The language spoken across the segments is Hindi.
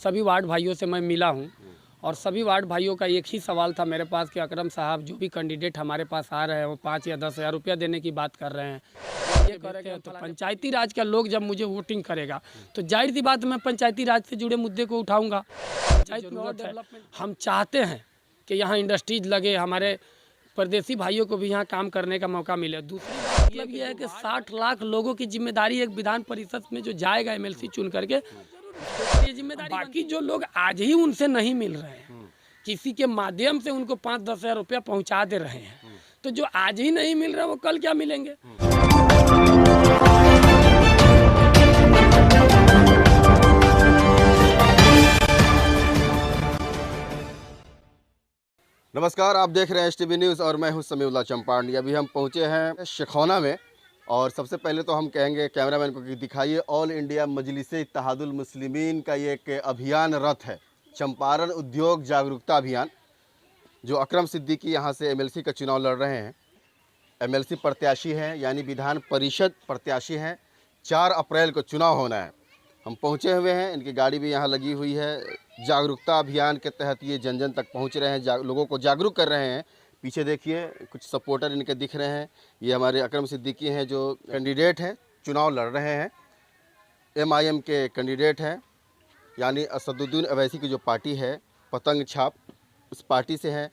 सभी वार्ड भाइयों से मैं मिला हूँ और सभी वार्ड भाइयों का एक ही सवाल था मेरे पास कि अकरम साहब जो भी कैंडिडेट हमारे पास आ रहे हैं वो 5 या 10 हज़ार रुपया देने की बात कर रहे हैं। ये करेंगे तो पंचायती राज का लोग जब मुझे वोटिंग करेगा तो जाहिर सी बात मैं पंचायती राज से जुड़े मुद्दे को उठाऊंगा। पंचायत में और डेवलपमेंट हम चाहते हैं कि यहाँ इंडस्ट्रीज लगे, हमारे परदेसी भाइयों को भी यहाँ काम करने का मौका मिले। दूसरी बात मतलब ये है कि 60 लाख लोगों की जिम्मेदारी एक विधान परिषद में जो जाएगा एमएलसी चुन करके, ये जिम्मेदारी बाकी जो लोग आज ही उनसे नहीं मिल रहे हैं, किसी के माध्यम से उनको 5-10 हज़ार रुपया पहुँचा दे रहे हैं, तो जो आज ही नहीं मिल रहे वो कल क्या मिलेंगे। नमस्कार, आप देख रहे हैं एसटीवी न्यूज़ और मैं हूं समीउल्लाह चंपारनी। अभी हम पहुंचे हैं शिखौना में और सबसे पहले तो हम कहेंगे कैमरामैन को कि दिखाइए ऑल इंडिया मजलिस इत्तेहादुल मुस्लिमीन का ये एक अभियान रथ है, चंपारण उद्योग जागरूकता अभियान, जो अकरम सिद्दीकी यहाँ से एमएलसी का चुनाव लड़ रहे हैं। एमएलसी प्रत्याशी हैं, यानी विधान परिषद प्रत्याशी हैं। 4 अप्रैल को चुनाव होना है। हम पहुँचे हुए हैं, इनकी गाड़ी भी यहाँ लगी हुई है। जागरूकता अभियान के तहत ये जन जन तक पहुँच रहे हैं, लोगों को जागरूक कर रहे हैं। पीछे देखिए कुछ सपोर्टर इनके दिख रहे हैं। ये हमारे अकरम सिद्दीकी हैं जो कैंडिडेट हैं, चुनाव लड़ रहे हैं। एमआईएम के कैंडिडेट हैं, यानी असदुद्दीन अवैसी की जो पार्टी है पतंग छाप, उस पार्टी से हैं।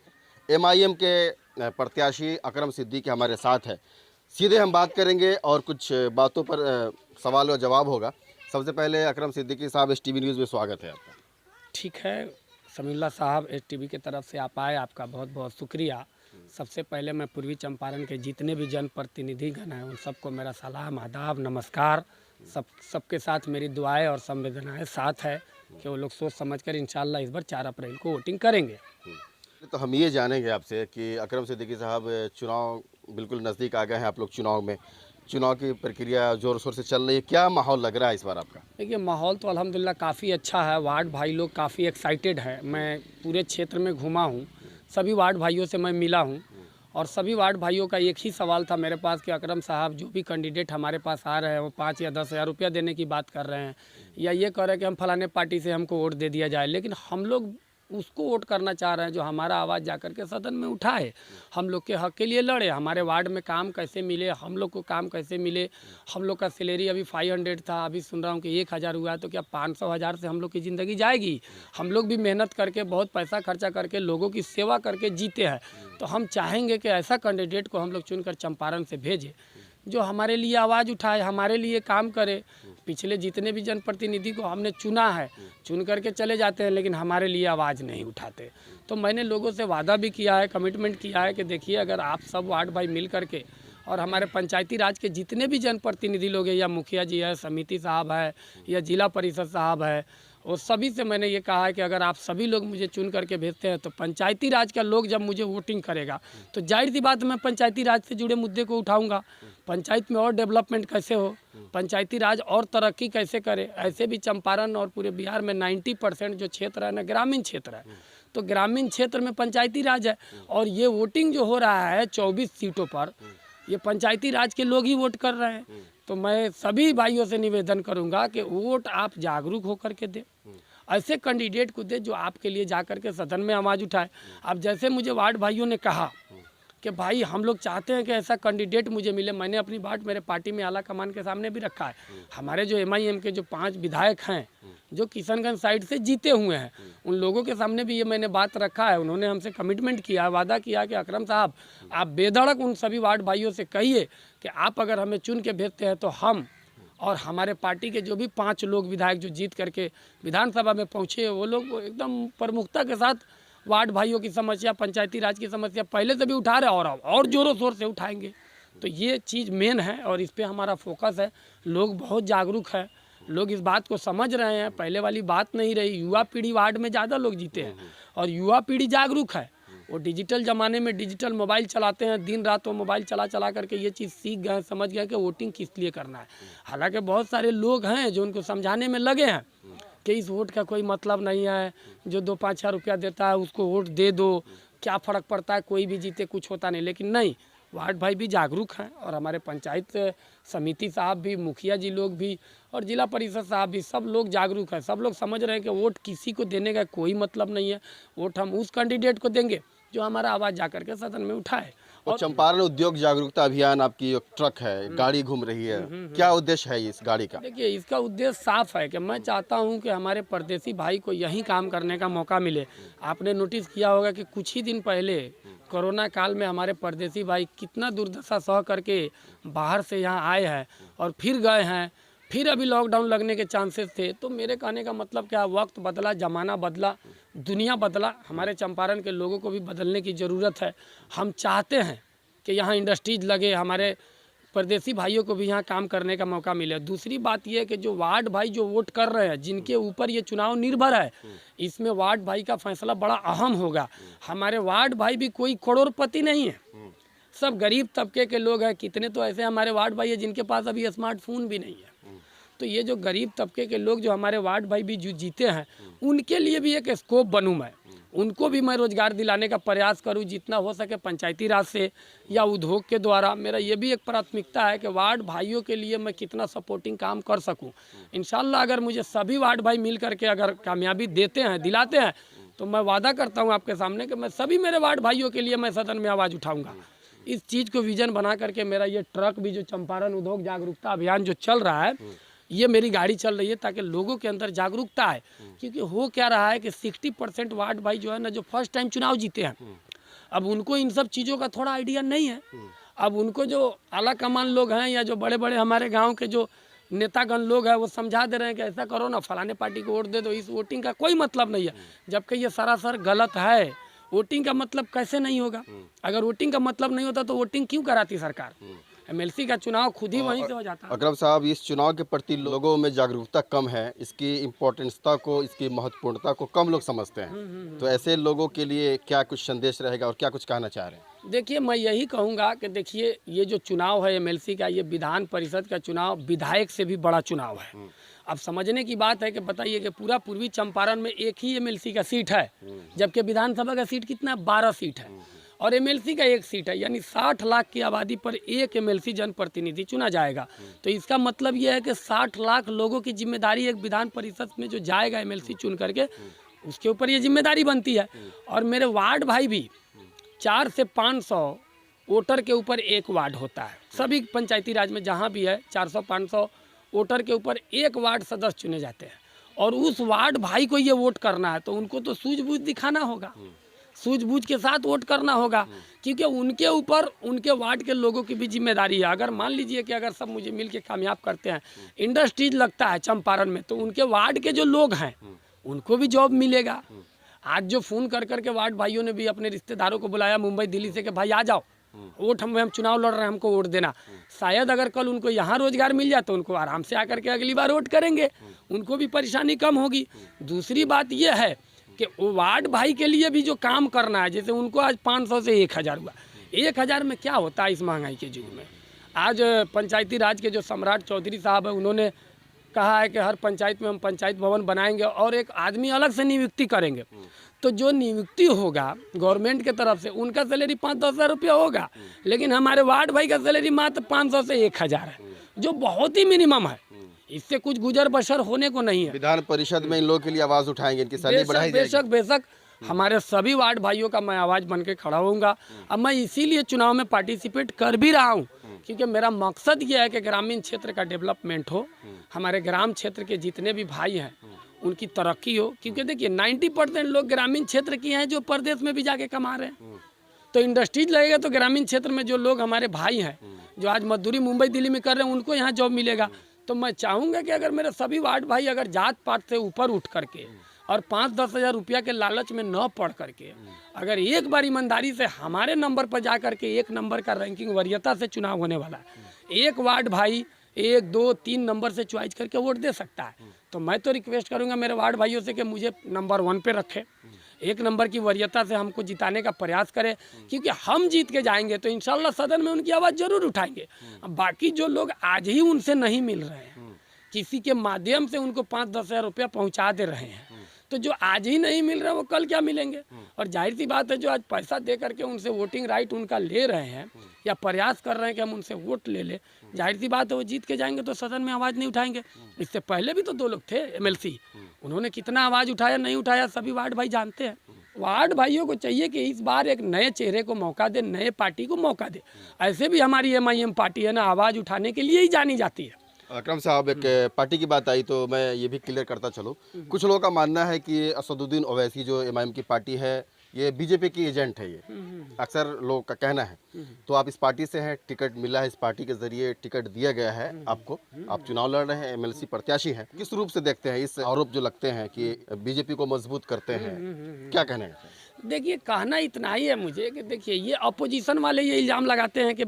एमआईएम के प्रत्याशी अकरम सिद्दीकी हमारे साथ है। सीधे हम बात करेंगे और कुछ बातों पर सवाल और जवाब होगा। सबसे पहले अकरम सिद्दीकी साहब, एसटीवी न्यूज़ में स्वागत है आपका। ठीक है समीउल्लाह साहब, एसटीवी की तरफ से आप आए, आपका बहुत बहुत शुक्रिया। सबसे पहले मैं पूर्वी चंपारण के जितने भी जनप्रतिनिधिगण हैं उन सबको मेरा सलाम, आदाब, नमस्कार। सबके साथ मेरी दुआएं और संवेदनाएं साथ है कि वो लोग सोच समझकर इंशाल्लाह इस बार 4 अप्रैल को वोटिंग करेंगे। तो हम ये जानेंगे आपसे कि अकरम सिद्दीकी साहब, चुनाव बिल्कुल नज़दीक आ गए हैं आप लोग। चुनाव की प्रक्रिया ज़ोर शोर से चल रही है, क्या माहौल लग रहा है इस बार आपका? देखिए माहौल तो अल्हम्दुलिल्लाह काफ़ी अच्छा है। वार्ड भाई लोग काफ़ी एक्साइटेड है। मैं पूरे क्षेत्र में घूमा हूँ, सभी वार्ड भाइयों से मैं मिला हूँ और सभी वार्ड भाइयों का एक ही सवाल था मेरे पास कि अकरम साहब जो भी कैंडिडेट हमारे पास आ रहे हैं वो 5 या 10 हज़ार रुपया देने की बात कर रहे हैं, या ये कह रहे हैं कि हम फलाने पार्टी से हमको वोट दे दिया जाए। लेकिन हम लोग उसको वोट करना चाह रहे हैं जो हमारा आवाज़ जा कर के सदन में उठाए, हम लोग के हक़ के लिए लड़े। हमारे वार्ड में काम कैसे मिले, हम लोग को काम कैसे मिले। हम लोग का सैलरी अभी 500 था, अभी सुन रहा हूँ कि 1000 हुआ है, तो क्या 500,000 से हम लोग की ज़िंदगी जाएगी? हम लोग भी मेहनत करके बहुत पैसा खर्चा करके लोगों की सेवा करके जीते हैं। तो हम चाहेंगे कि ऐसा कैंडिडेट को हम लोग चुनकर चंपारण से भेजें जो हमारे लिए आवाज़ उठाए, हमारे लिए काम करे। पिछले जितने भी जनप्रतिनिधि को हमने चुना है, चुन करके चले जाते हैं लेकिन हमारे लिए आवाज़ नहीं उठाते। तो मैंने लोगों से वादा भी किया है, कमिटमेंट किया है कि देखिए अगर आप सब वार्ड भाई मिल करके और हमारे पंचायती राज के जितने भी जनप्रतिनिधि लोग हैं, या मुखिया जी है, समिति साहब है, या जिला परिषद साहब है, और सभी से मैंने ये कहा है कि अगर आप सभी लोग मुझे चुन करके भेजते हैं तो पंचायती राज का लोग जब मुझे वोटिंग करेगा तो जाहिर सी बात मैं पंचायती राज से जुड़े मुद्दे को उठाऊंगा। पंचायत में और डेवलपमेंट कैसे हो, पंचायती राज और तरक्की कैसे करे। ऐसे भी चंपारण और पूरे बिहार में 90% जो क्षेत्र है ना ग्रामीण क्षेत्र है, तो ग्रामीण क्षेत्र में पंचायती राज है और ये वोटिंग जो हो रहा है 24 सीटों पर, ये पंचायती राज के लोग ही वोट कर रहे हैं। तो मैं सभी भाइयों से निवेदन करूंगा कि वोट आप जागरूक होकर के दें, ऐसे कैंडिडेट को दे जो आपके लिए जा कर के सदन में आवाज़ उठाए। अब जैसे मुझे वार्ड भाइयों ने कहा कि भाई हम लोग चाहते हैं कि ऐसा कैंडिडेट मुझे मिले, मैंने अपनी बात मेरे पार्टी में आला कमान के सामने भी रखा है। हमारे जो एमआईएम के जो 5 विधायक हैं जो किशनगंज साइड से जीते हुए हैं, उन लोगों के सामने भी ये मैंने बात रखा है। उन्होंने हमसे कमिटमेंट किया है, वादा किया कि अकरम साहब आप बेधड़क उन सभी वार्ड भाइयों से कहिए कि आप अगर हमें चुन के भेजते हैं तो हम और हमारे पार्टी के जो भी 5 लोग विधायक जो जीत करके विधानसभा में पहुँचे, वो लोग एकदम प्रमुखता के साथ वार्ड भाइयों की समस्या, पंचायती राज की समस्या पहले से भी उठा रहे और ज़ोरों शोर से उठाएंगे। तो ये चीज़ मेन है और इस पे हमारा फोकस है। लोग बहुत जागरूक है, लोग इस बात को समझ रहे हैं। पहले वाली बात नहीं रही। युवा पीढ़ी वार्ड में ज़्यादा लोग जीते हैं और युवा पीढ़ी जागरूक है। वो डिजिटल ज़माने में डिजिटल मोबाइल चलाते हैं, दिन रात वो मोबाइल चला करके ये चीज़ सीख गए, समझ गए कि वोटिंग किस लिए करना है। हालांकि बहुत सारे लोग हैं जो उनको समझाने में लगे हैं कि इस वोट का कोई मतलब नहीं है, जो 2-5 हज़ार रुपया देता है उसको वोट दे दो, क्या फ़र्क पड़ता है, कोई भी जीते कुछ होता नहीं। लेकिन नहीं, वार्ड भाई भी जागरूक हैं और हमारे पंचायत समिति साहब भी, मुखिया जी लोग भी और जिला परिषद साहब भी, सब लोग जागरूक हैं। सब लोग समझ रहे हैं कि वोट किसी को देने का कोई मतलब नहीं है। वोट हम उस कैंडिडेट को देंगे जो हमारा आवाज़ जा करके सदन में उठाए। और चंपारण उद्योग जागरूकता अभियान, आपकी एक ट्रक है, गाड़ी घूम रही है, क्या उद्देश्य है इस गाड़ी का? देखिए, इसका उद्देश्य साफ है कि मैं चाहता हूं कि हमारे परदेसी भाई को यहीं काम करने का मौका मिले। आपने नोटिस किया होगा कि कुछ ही दिन पहले कोरोना काल में हमारे परदेसी भाई कितना दुर्दशा सह करके बाहर से यहाँ आए हैं और फिर गए हैं। फिर अभी लॉकडाउन लगने के चांसेस थे। तो मेरे कहने का मतलब क्या, वक्त बदला, ज़माना बदला, दुनिया बदला, हमारे चंपारण के लोगों को भी बदलने की ज़रूरत है। हम चाहते हैं कि यहाँ इंडस्ट्रीज लगे, हमारे परदेसी भाइयों को भी यहाँ काम करने का मौका मिले। दूसरी बात यह है कि जो वार्ड भाई जो वोट कर रहे हैं, जिनके ऊपर ये चुनाव निर्भर है, इसमें वार्ड भाई का फैसला बड़ा अहम होगा। हमारे वार्ड भाई भी कोई करोड़पति नहीं है, सब गरीब तबके के लोग हैं। कितने तो ऐसे हमारे वार्ड भाई है जिनके पास अभी स्मार्टफोन भी नहीं है। तो ये जो गरीब तबके के लोग जो हमारे वार्ड भाई भी जो जीते हैं, उनके लिए भी एक स्कोप बनूँ मैं, उनको भी मैं रोजगार दिलाने का प्रयास करूं जितना हो सके, पंचायती राज से या उद्योग के द्वारा। मेरा ये भी एक प्राथमिकता है कि वार्ड भाइयों के लिए मैं कितना सपोर्टिंग काम कर सकूं। इंशाल्लाह अगर मुझे सभी वार्ड भाई मिल करके अगर कामयाबी देते हैं, दिलाते हैं, तो मैं वादा करता हूं आपके सामने कि मैं सभी मेरे वार्ड भाइयों के लिए मैं सदन में आवाज़ उठाऊँगा। इस चीज़ को विजन बना करके मेरा ये ट्रक भी जो चंपारण उद्योग जागरूकता अभियान जो चल रहा है, ये मेरी गाड़ी चल रही है ताकि लोगों के अंदर जागरूकता है। क्योंकि हो क्या रहा है कि 60% वार्ड भाई जो है ना, जो फर्स्ट टाइम चुनाव जीते हैं, अब उनको इन सब चीज़ों का थोड़ा आइडिया नहीं है। अब उनको जो आला कमान लोग हैं या जो बड़े बड़े हमारे गांव के जो नेतागण लोग हैं, वो समझा दे रहे हैं कि ऐसा करो ना, फलाने पार्टी को वोट दे दो, इस वोटिंग का कोई मतलब नहीं है। जबकि ये सरासर गलत है। वोटिंग का मतलब कैसे नहीं होगा? अगर वोटिंग का मतलब नहीं होता तो वोटिंग क्यों कराती सरकार? एमएलसी का चुनाव खुद ही वहीं से हो जाता है। अकरम साहब, इस चुनाव के प्रति लोगों में जागरूकता कम है, इसकी इम्पोर्टेंसता को, इसकी महत्वपूर्णता को कम लोग समझते हैं। तो ऐसे लोगों के लिए क्या कुछ संदेश रहेगा और क्या कुछ कहना चाह रहे हैं? देखिए, मैं यही कहूँगा कि देखिए, ये जो चुनाव है एमएलसी का, ये विधान परिषद का चुनाव विधायक से भी बड़ा चुनाव है। अब समझने की बात है कि बताइए कि पूरा पूर्वी चंपारण में एक ही एमएलसी का सीट है, जबकि विधानसभा का सीट कितना, 12 सीट है और एमएलसी का 1 सीट है। यानी 60 लाख की आबादी पर एक एमएलसी जनप्रतिनिधि चुना जाएगा। तो इसका मतलब यह है कि 60 लाख लोगों की जिम्मेदारी एक विधान परिषद में जो जाएगा एमएलसी चुन करके, उसके ऊपर ये जिम्मेदारी बनती है। और मेरे वार्ड भाई भी 400 से 500 वोटर के ऊपर एक वार्ड होता है। सभी पंचायती राज में जहाँ भी है 400-500 वोटर के ऊपर एक वार्ड सदस्य चुने जाते हैं। और उस वार्ड भाई को ये वोट करना है तो उनको तो सूझबूझ दिखाना होगा, सूझबूझ के साथ वोट करना होगा। क्योंकि उनके ऊपर उनके वार्ड के लोगों की भी जिम्मेदारी है। अगर मान लीजिए कि अगर सब मुझे मिल के कामयाब करते हैं, इंडस्ट्रीज लगता है चंपारण में, तो उनके वार्ड के जो लोग हैं उनको भी जॉब मिलेगा। आज जो फ़ोन कर करके वार्ड भाइयों ने भी अपने रिश्तेदारों को बुलाया मुंबई दिल्ली से कि भाई आ जाओ, वोट हम चुनाव लड़ रहे हैं, हमको वोट देना। शायद अगर कल उनको यहाँ रोजगार मिल जाए तो उनको आराम से आकर के अगली बार वोट करेंगे, उनको भी परेशानी कम होगी। दूसरी बात यह है कि वो वार्ड भाई के लिए भी जो काम करना है, जैसे उनको आज 500 से 1000 हुआ, 1000 में क्या होता है इस महंगाई के युग में? आज पंचायती राज के जो सम्राट चौधरी साहब है, उन्होंने कहा है कि हर पंचायत में हम पंचायत भवन बनाएंगे और एक आदमी अलग से नियुक्ति करेंगे। तो जो नियुक्ति होगा गवर्नमेंट के तरफ से, उनका सैलरी 5-10 हज़ार रुपया होगा, लेकिन हमारे वार्ड भाई का सैलरी मात्र 500 से 1000 है, जो बहुत ही मिनिमम है। इससे कुछ गुजर बसर होने को नहीं है। विधान परिषद में इन लोगों के लिए आवाज़ उठाएंगे, इनकी सैलरी बढ़ाई जाएगी। बेशक हमारे सभी वार्ड भाइयों का मैं आवाज़ बन के खड़ा होऊंगा। अब मैं इसीलिए चुनाव में पार्टिसिपेट कर भी रहा हूँ, क्योंकि मेरा मकसद ये है कि ग्रामीण क्षेत्र का डेवलपमेंट हो, हमारे ग्राम क्षेत्र के जितने भी भाई हैं उनकी तरक्की हो। क्योंकि देखिए 90% लोग ग्रामीण क्षेत्र की हैं जो प्रदेश में भी जाके कमा रहे हैं। तो इंडस्ट्रीज लगेगा तो ग्रामीण क्षेत्र में जो लोग हमारे भाई हैं जो आज मजदूरी मुंबई दिल्ली में कर रहे हैं, उनको यहाँ जॉब मिलेगा। तो मैं चाहूँगा कि अगर मेरे सभी वार्ड भाई अगर जात पात से ऊपर उठ करके और 5-10 हज़ार रुपया के लालच में न पड़ करके अगर एक बार ईमानदारी से हमारे नंबर पर जा करके 1 नंबर का रैंकिंग वरीयता से चुनाव होने वाला है, एक वार्ड भाई 1, 2, 3 नंबर से चॉइस करके वोट दे सकता है। तो मैं तो रिक्वेस्ट करूंगा मेरे वार्ड भाइयों से कि मुझे नंबर 1 पे रखें, 1 नंबर की वरीयता से हमको जिताने का प्रयास करें। क्योंकि हम जीत के जाएंगे तो इंशाल्लाह सदन में उनकी आवाज़ जरूर उठाएंगे। अब बाकी जो लोग आज ही उनसे नहीं मिल रहे हैं, किसी के माध्यम से उनको 5-10 हज़ार रुपया पहुँचा दे रहे हैं, तो जो आज ही नहीं मिल रहे वो कल क्या मिलेंगे? और जाहिर सी बात है जो आज पैसा दे करके उनसे वोटिंग राइट उनका ले रहे हैं या प्रयास कर रहे हैं कि हम उनसे वोट ले लें, जाहिर सी बात है वो जीत के जाएंगे तो सदन में आवाज़ नहीं उठाएंगे। इससे पहले भी तो 2 लोग थे MLC, उन्होंने कितना आवाज़ उठाया नहीं उठाया सभी वार्ड भाई जानते हैं। वार्ड भाइयों को चाहिए कि इस बार एक नए चेहरे को मौका दे, नए पार्टी को मौका दे। ऐसे भी हमारी MIM पार्टी है ना, आवाज़ उठाने के लिए ही जानी जाती है। अकरम साहब, एक पार्टी की बात आई तो मैं ये भी क्लियर करता चलूँ। कुछ लोगों का मानना है कि असदुद्दीन ओवैसी जो MIM की पार्टी है ये बीजेपी की एजेंट है, ये अक्सर लोगों का कहना है। तो आप इस पार्टी से हैं, टिकट मिला है, इस पार्टी के जरिए टिकट दिया गया है आपको, आप चुनाव लड़ रहे हैं, MLC प्रत्याशी हैं। किस रूप से देखते हैं इस आरोप जो लगते हैं कि बीजेपी को मजबूत करते हैं, क्या कहना है? देखिए, कहना इतना ही है मुझे कि देखिए ये अपोजिशन वाले ये इल्ज़ाम लगाते हैं कि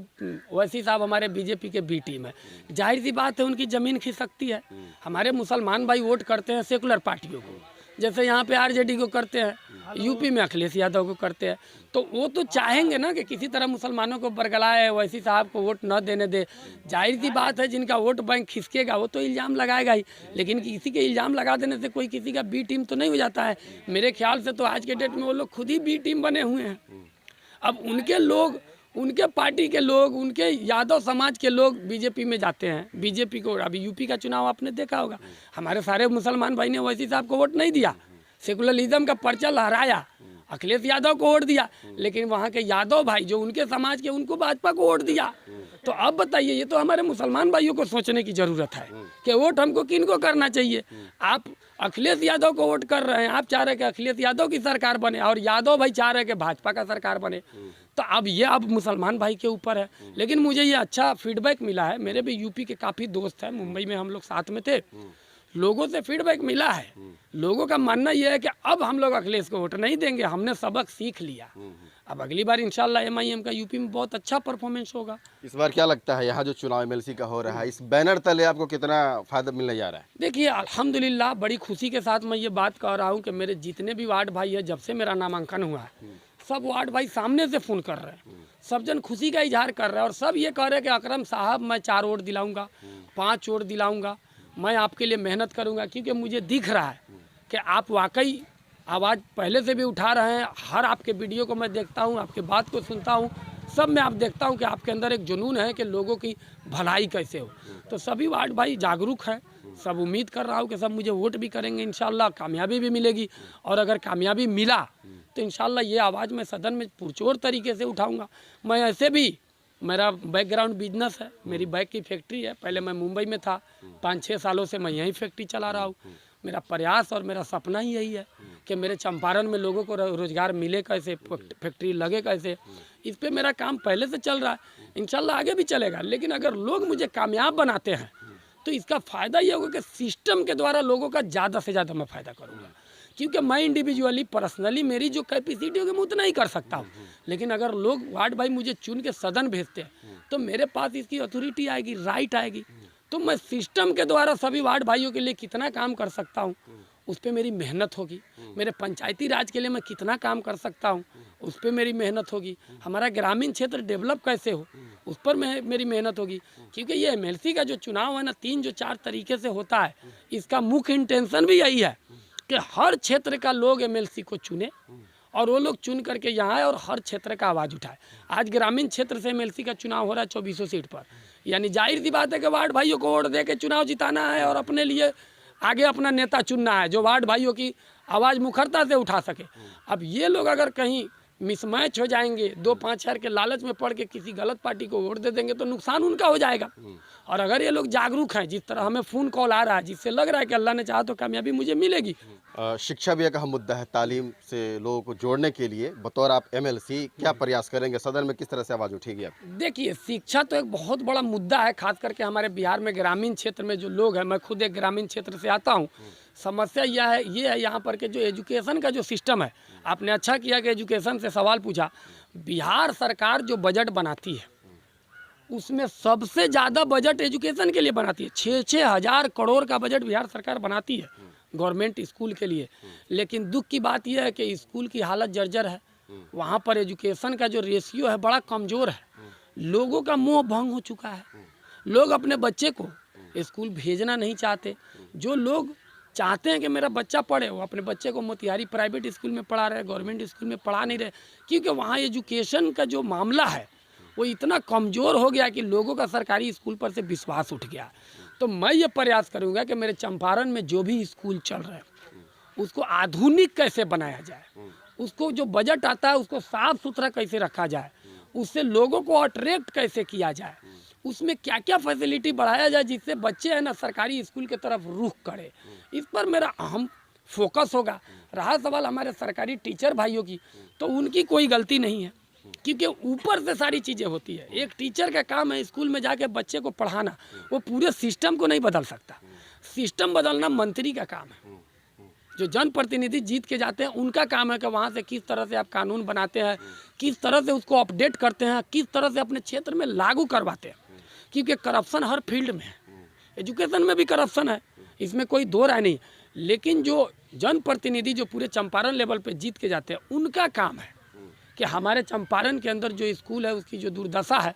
ओवैसी साहब हमारे बीजेपी के बी टीम है। जाहिर सी बात है उनकी ज़मीन खिसकती है। हमारे मुसलमान भाई वोट करते हैं सेकुलर पार्टियों को, जैसे यहाँ पे RJD को करते हैं, यूपी में अखिलेश यादव को करते हैं। तो वो तो चाहेंगे ना कि किसी तरह मुसलमानों को बरगलाए, ओवैसी साहब को वोट न देने दे। जाहिर सी बात है जिनका वोट बैंक खिसकेगा वो तो इल्ज़ाम लगाएगा ही, लेकिन किसी के इल्ज़ाम लगा देने से कोई किसी का बी टीम तो नहीं हो जाता है। मेरे ख्याल से तो आज के डेट में वो लोग खुद ही बी टीम बने हुए हैं। अब उनके लोग, उनके पार्टी के लोग, उनके यादव समाज के लोग बीजेपी में जाते हैं। बीजेपी को अभी यूपी का चुनाव आपने देखा होगा, हमारे सारे मुसलमान भाई ने ओवैसी साहब को वोट नहीं दिया, सेकुलरिज्म का पर्चा लहराया, अखिलेश यादव को वोट दिया, लेकिन वहाँ के यादव भाई जो उनके समाज के उनको भाजपा को वोट दिया। तो अब बताइए, ये तो हमारे मुसलमान भाइयों को सोचने की ज़रूरत है कि वोट हमको किन को करना चाहिए। आप अखिलेश यादव को वोट कर रहे हैं, आप चाह रहे हैं कि अखिलेश यादव की सरकार बने और यादव भाई चाह रहे हैं कि भाजपा का सरकार बने। तो अब ये अब मुसलमान भाई के ऊपर है। लेकिन मुझे ये अच्छा फीडबैक मिला है, मेरे भी यूपी के काफ़ी दोस्त हैं, मुंबई में हम लोग साथ में थे, लोगों से फीडबैक मिला है। लोगों का मानना यह है कि अब हम लोग अखिलेश को वोट नहीं देंगे, हमने सबक सीख लिया। अब अगली बार इंशाल्लाह MIM का यूपी में बहुत अच्छा परफॉर्मेंस होगा। इस बार क्या लगता है यहाँ जो चुनाव MLC का हो रहा है, इस बैनर तले आपको कितना फायदा मिलने जा रहा है? देखिए, अल्हम्दुलिल्लाह बड़ी खुशी के साथ मैं ये बात कह रहा हूँ कि मेरे जितने भी वार्ड भाई है, जब से मेरा नामांकन हुआ है, सब वार्ड भाई सामने से फ़ोन कर रहे हैं, सब जन खुशी का इजहार कर रहे हैं और सब ये कह रहे हैं कि अकरम साहब मैं 4 वोट दिलाऊंगा, 5 वोट दिलाऊंगा, मैं आपके लिए मेहनत करूंगा, क्योंकि मुझे दिख रहा है कि आप वाकई आवाज़ पहले से भी उठा रहे हैं। हर आपके वीडियो को मैं देखता हूं, आपके बात को सुनता हूं, सब में आप देखता हूं कि आपके अंदर एक जुनून है कि लोगों की भलाई कैसे हो। तो सभी वार्ड भाई जागरूक हैं, सब उम्मीद कर रहा हूं कि सब मुझे वोट भी करेंगे, इंशाल्लाह कामयाबी भी मिलेगी। और अगर कामयाबी मिला तो इंशाल्लाह ये आवाज़ मैं सदन में पुरजोर तरीके से उठाऊँगा। मैं ऐसे भी, मेरा बैकग्राउंड बिजनेस है, मेरी बाइक की फैक्ट्री है, पहले मैं मुंबई में था, 5-6 सालों से मैं यहीं फैक्ट्री चला रहा हूँ। मेरा प्रयास और मेरा सपना ही यही है कि मेरे चंपारण में लोगों को रोज़गार मिले कैसे, फैक्ट्री लगे कैसे। इस पे मेरा काम पहले से चल रहा है, इंशाल्लाह आगे भी चलेगा। लेकिन अगर लोग मुझे कामयाब बनाते हैं तो इसका फ़ायदा ये होगा कि सिस्टम के द्वारा लोगों का ज़्यादा से ज़्यादा मैं फ़ायदा करूँगा, क्योंकि मैं इंडिविजुअली पर्सनली मेरी जो कैपेसिटी होगी मैं उतना ही कर सकता हूँ। लेकिन अगर लोग वार्ड भाई मुझे चुन के सदन भेजते हैं तो मेरे पास इसकी अथॉरिटी आएगी, राइट आएगी, तो मैं सिस्टम के द्वारा सभी वार्ड भाइयों के लिए कितना काम कर सकता हूँ उस पर मेरी मेहनत होगी। मेरे पंचायती राज के लिए मैं कितना काम कर सकता हूँ उस पर मेरी मेहनत होगी। हमारा ग्रामीण क्षेत्र डेवलप कैसे हो उस पर मेरी मेहनत होगी। क्योंकि ये MLC का जो चुनाव है ना, 3-4 तरीके से होता है, इसका मुख्य इंटेंशन भी यही है कि हर क्षेत्र का लोग MLC को चुने और वो लोग चुन करके यहाँ आए और हर क्षेत्र का आवाज़ उठाए। आज ग्रामीण क्षेत्र से MLC का चुनाव हो रहा है 2400 सीट पर, यानी जाहिर सी बात है कि वार्ड भाइयों को वोट दे के चुनाव जिताना है और अपने लिए आगे अपना नेता चुनना है जो वार्ड भाइयों की आवाज़ मुखरता से उठा सके। अब ये लोग अगर कहीं मिसमैच हो जाएंगे, 2-5 हज़ार के लालच में पड़ के किसी गलत पार्टी को वोट दे देंगे तो नुकसान उनका हो जाएगा। और अगर ये लोग जागरूक हैं, जिस तरह हमें फ़ोन कॉल आ रहा है जिससे लग रहा है कि अल्लाह ने चाहा तो कामयाबी मुझे मिलेगी। शिक्षा भी एक अहम मुद्दा है, तालीम से लोगों को जोड़ने के लिए बतौर आप MLC क्या प्रयास करेंगे, सदन में किस तरह से आवाज़ उठेगी आप? देखिए, शिक्षा तो एक बहुत बड़ा मुद्दा है, खास करके हमारे बिहार में ग्रामीण क्षेत्र में जो लोग हैं, मैं खुद एक ग्रामीण क्षेत्र से आता हूँ। समस्या ये है यहाँ पर कि जो एजुकेशन का जो सिस्टम है, आपने अच्छा किया कि एजुकेशन से सवाल पूछा। बिहार सरकार जो बजट बनाती है उसमें सबसे ज़्यादा बजट एजुकेशन के लिए बनाती है। 6-6 हज़ार करोड़ का बजट बिहार सरकार बनाती है गवर्नमेंट स्कूल के लिए। लेकिन दुख की बात यह है कि स्कूल की हालत जर्जर है, वहाँ पर एजुकेशन का जो रेशियो है बड़ा कमज़ोर है। लोगों का मोह भंग हो चुका है, लोग अपने बच्चे को स्कूल भेजना नहीं चाहते। जो लोग चाहते हैं कि मेरा बच्चा पढ़े, वो अपने बच्चे को मोतिहारी प्राइवेट स्कूल में पढ़ा रहे, गवर्नमेंट स्कूल में पढ़ा नहीं रहे, क्योंकि वहाँ एजुकेशन का जो मामला है वो इतना कमज़ोर हो गया कि लोगों का सरकारी स्कूल पर से विश्वास उठ गया। तो मैं ये प्रयास करूँगा कि मेरे चंपारण में जो भी स्कूल चल रहे हैं उसको आधुनिक कैसे बनाया जाए, उसको जो बजट आता है उसको साफ सुथरा कैसे रखा जाए, उससे लोगों को अट्रैक्ट कैसे किया जाए, उसमें क्या क्या फैसिलिटी बढ़ाया जाए जिससे बच्चे हैं ना सरकारी स्कूल की तरफ रुख करे। इस पर मेरा अहम फोकस होगा। रहा सवाल हमारे सरकारी टीचर भाइयों की, तो उनकी कोई गलती नहीं है, क्योंकि ऊपर से सारी चीज़ें होती है। एक टीचर का काम है स्कूल में जाके बच्चे को पढ़ाना, वो पूरे सिस्टम को नहीं बदल सकता। सिस्टम बदलना मंत्री का काम है। जो जनप्रतिनिधि जीत के जाते हैं उनका काम है कि वहाँ से किस तरह से आप कानून बनाते हैं, किस तरह से उसको अपडेट करते हैं, किस तरह से अपने क्षेत्र में लागू करवाते हैं। क्योंकि करप्शन हर फील्ड में है, एजुकेशन में भी करप्शन है, इसमें कोई दो राय नहीं। लेकिन जो जनप्रतिनिधि जो पूरे चंपारण लेवल पे जीत के जाते हैं उनका काम है कि हमारे चंपारण के अंदर जो स्कूल है उसकी जो दुर्दशा है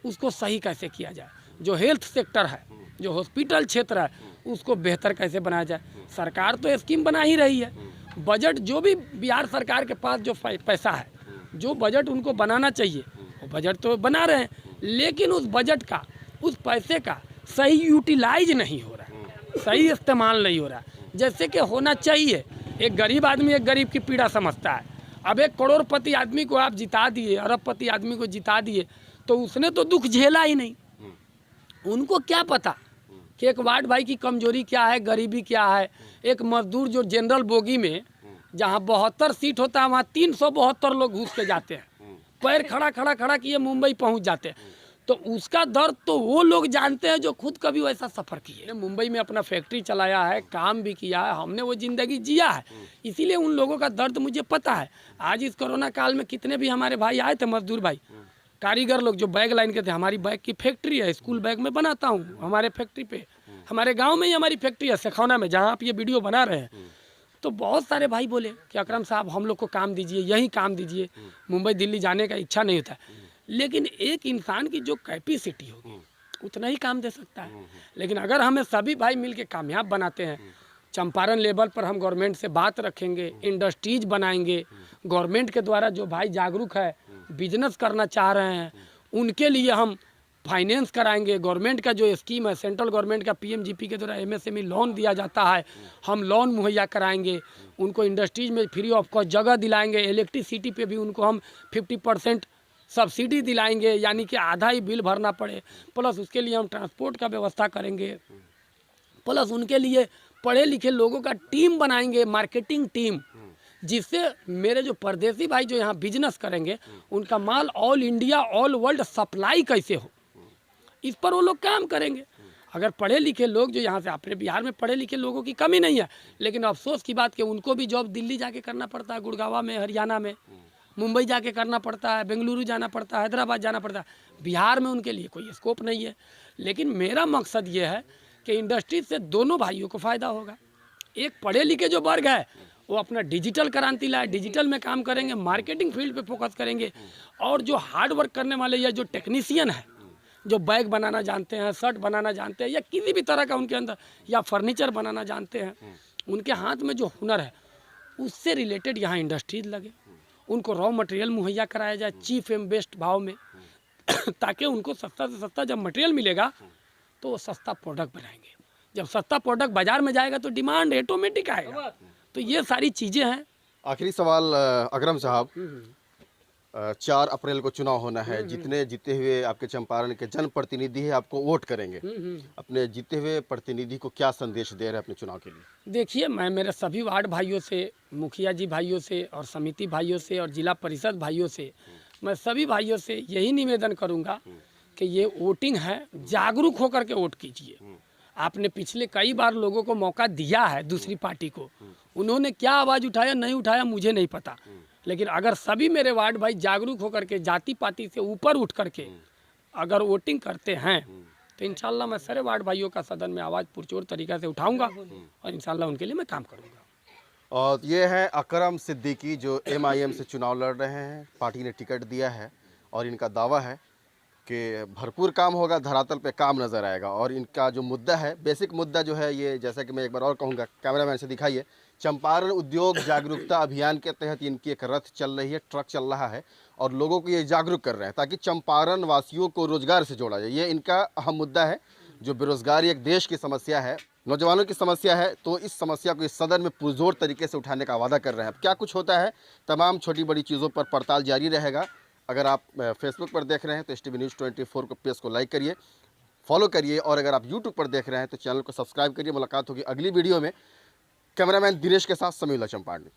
उसको सही कैसे किया जाए, जो हेल्थ सेक्टर है, जो हॉस्पिटल क्षेत्र है उसको बेहतर कैसे बनाया जाए। सरकार तो स्कीम बना ही रही है, बजट जो भी बिहार सरकार के पास जो पैसा है, जो बजट उनको बनाना चाहिए वो बजट तो बना रहे हैं, लेकिन उस बजट का, उस पैसे का सही यूटिलाइज नहीं हो रहा, सही इस्तेमाल नहीं हो रहा जैसे कि होना चाहिए। एक गरीब आदमी एक गरीब की पीड़ा समझता है। अब एक करोड़पति आदमी को आप जिता दिए, अरबपति आदमी को जिता दिए, तो उसने तो दुख झेला ही नहीं। उनको क्या पता कि एक वार्ड भाई की कमजोरी क्या है, गरीबी क्या है। एक मजदूर जो जनरल बोगी में जहाँ 72 सीट होता है वहाँ 372 लोग घुस के जाते हैं, पैर खड़ा किए मुंबई पहुँच जाते हैं। तो उसका दर्द तो वो लोग जानते हैं जो खुद कभी वैसा सफ़र किए। मुंबई में अपना फैक्ट्री चलाया है, काम भी किया है, हमने वो ज़िंदगी जिया है, इसीलिए उन लोगों का दर्द मुझे पता है। आज इस कोरोना काल में कितने भी हमारे भाई आए थे, मजदूर भाई, कारीगर लोग जो बैग लाइन के थे। हमारी बैग की फैक्ट्री है, स्कूल बैग में बनाता हूँ हमारे फैक्ट्री पे, हमारे गाँव में ही हमारी फैक्ट्री है सिखौना में, जहाँ आप ये वीडियो बना रहे हैं। तो बहुत सारे भाई बोले कि अकरम साहब हम लोग को काम दीजिए, यही काम दीजिए, मुंबई दिल्ली जाने का इच्छा नहीं होता। लेकिन एक इंसान की जो कैपेसिटी होगी उतना ही काम दे सकता है। लेकिन अगर हमें सभी भाई मिल के कामयाब बनाते हैं, चंपारण लेवल पर हम गवर्नमेंट से बात रखेंगे, इंडस्ट्रीज बनाएंगे, गवर्नमेंट के द्वारा जो भाई जागरूक है, बिजनेस करना चाह रहे हैं, उनके लिए हम फाइनेंस कराएंगे। गवर्नमेंट का जो स्कीम है, सेंट्रल गवर्नमेंट का PMGP के द्वारा MSME लोन दिया जाता है, हम लोन मुहैया कराएंगे। उनको इंडस्ट्रीज में फ्री ऑफ कॉस्ट जगह दिलाएंगे। इलेक्ट्रिसिटी पे भी उनको हम 50% सब्सिडी दिलाएंगे, यानी कि आधा ही बिल भरना पड़े। प्लस उसके लिए हम ट्रांसपोर्ट का व्यवस्था करेंगे। प्लस उनके लिए पढ़े लिखे लोगों का टीम बनाएंगे, मार्केटिंग टीम, जिससे मेरे जो परदेसी भाई जो यहाँ बिजनेस करेंगे उनका माल all India all world supply कैसे हो, इस पर वो लोग काम करेंगे। अगर पढ़े लिखे लोग जो यहाँ से, अपने बिहार में पढ़े लिखे लोगों की कमी नहीं है, लेकिन अफसोस की बात कि उनको भी जॉब दिल्ली जाके करना पड़ता है, गुड़गांव में, हरियाणा में, मुंबई जाके करना पड़ता है, बेंगलुरु जाना पड़ता है, हैदराबाद जाना पड़ता है। बिहार में उनके लिए कोई स्कोप नहीं है। लेकिन मेरा मकसद ये है कि इंडस्ट्री से दोनों भाइयों को फ़ायदा होगा। एक पढ़े लिखे जो वर्ग है वो अपना डिजिटल क्रांति लाए, डिजिटल में काम करेंगे, मार्केटिंग फील्ड पे फोकस करेंगे। और जो हार्ड वर्क करने वाले या जो टेक्नीशियन है, जो बैग बनाना जानते हैं, शर्ट बनाना जानते हैं, या किसी भी तरह का उनके अंदर, या फर्नीचर बनाना जानते हैं, उनके हाथ में जो हुनर है उससे रिलेटेड यहाँ इंडस्ट्रीज लगे, उनको रॉ मटेरियल मुहैया कराया जाए चीप एवं बेस्ट भाव में ताकि उनको सस्ता से सस्ता जब मटेरियल मिलेगा तो वो सस्ता प्रोडक्ट बनाएंगे। जब सस्ता प्रोडक्ट बाजार में जाएगा तो डिमांड ऑटोमेटिक आएगा। तो ये सारी चीज़ें हैं। आखिरी सवाल अकरम साहब, 4 अप्रैल को चुनाव होना है, जितने जीते हुए आपके चंपारण के जनप्रतिनिधि है आपको वोट करेंगे, अपने जीते हुए प्रतिनिधि को क्या संदेश दे रहे हैं अपने चुनाव के लिए? देखिए, मैं मेरे सभी वार्ड भाइयों से, मुखिया जी भाइयों से और समिति भाइयों से और जिला परिषद भाइयों से, मैं सभी भाइयों से यही निवेदन करूंगा कि ये वोटिंग है, जागरूक होकर के वोट कीजिए। आपने पिछले कई बार लोगों को मौका दिया है, दूसरी पार्टी को, उन्होंने क्या आवाज़ उठाया नहीं उठाया मुझे नहीं पता, लेकिन अगर सभी मेरे वार्ड भाई जागरूक होकर के जाति पाति से ऊपर उठ करके अगर वोटिंग करते हैं तो इंशाल्लाह मैं सारे वार्ड भाइयों का सदन में आवाज़ पुरजोर तरीक़ा से उठाऊंगा और इंशाल्लाह उनके लिए मैं काम करूंगा। और ये है अकरम सिद्दीकी जो MIM से चुनाव लड़ रहे हैं, पार्टी ने टिकट दिया है और इनका दावा है कि भरपूर काम होगा, धरातल पे काम नज़र आएगा। और इनका जो मुद्दा है, बेसिक मुद्दा जो है ये, जैसा कि मैं एक बार और कहूँगा, कैमरामैन से दिखाइए, चंपारण उद्योग जागरूकता अभियान के तहत इनकी एक रथ चल रही है, ट्रक चल रहा है और लोगों को ये जागरूक कर रहे हैं ताकि चंपारण वासियों को रोजगार से जोड़ा जाए। ये इनका अहम मुद्दा है। जो बेरोजगारी एक देश की समस्या है, नौजवानों की समस्या है, तो इस समस्या को इस सदन में पुरजोर तरीके से उठाने का वादा कर रहे हैं। अब क्या कुछ होता है, तमाम छोटी बड़ी चीज़ों पर पड़ताल जारी रहेगा। अगर आप फेसबुक पर देख रहे हैं तो STV News 24 को पेज को लाइक करिए, फॉलो करिए, और अगर आप यूट्यूब पर देख रहे हैं तो चैनल को सब्सक्राइब करिए। मुलाकात होगी अगली वीडियो में कैमरामैन दिनेश के साथ, समीउल्लाह चंपारनी।